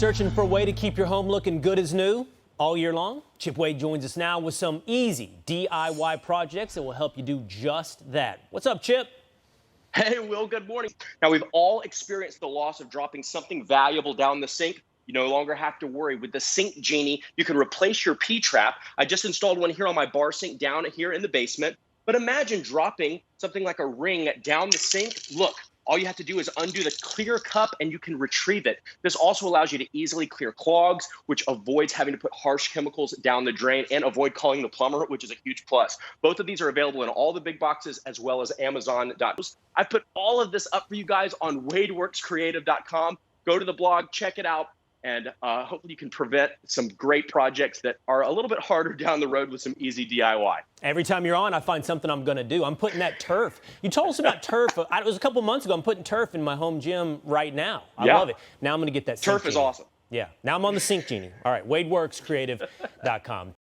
Searching for a way to keep your home looking good as new all year long? Chip Wade joins us now with some easy DIY projects that will help you do just that. What's up, Chip? Hey, Will, good morning. Now, we've all experienced the loss of dropping something valuable down the sink. You no longer have to worry. With the SinkGENIE, you can replace your P-trap. I just installed one here on my bar sink down here in the basement. But imagine dropping something like a ring down the sink. Look, all you have to do is undo the clear cup and you can retrieve it. This also allows you to easily clear clogs, which avoids having to put harsh chemicals down the drain and avoid calling the plumber, which is a huge plus. Both of these are available in all the big boxes as well as Amazon.com. I've put all of this up for you guys on wadeworkscreative.com. Go to the blog, check it out, and hopefully you can prevent some great projects that are a little bit harder down the road with some easy DIY. Every time you're on, I find something I'm going to do. I'm putting that turf. You told us about turf. It was a couple months ago. I'm putting turf in my home gym right now. I love it. Now I'm going to get that Turf is awesome. Yeah. Now I'm on the SinkGENIE. All right, wadeworkscreative.com.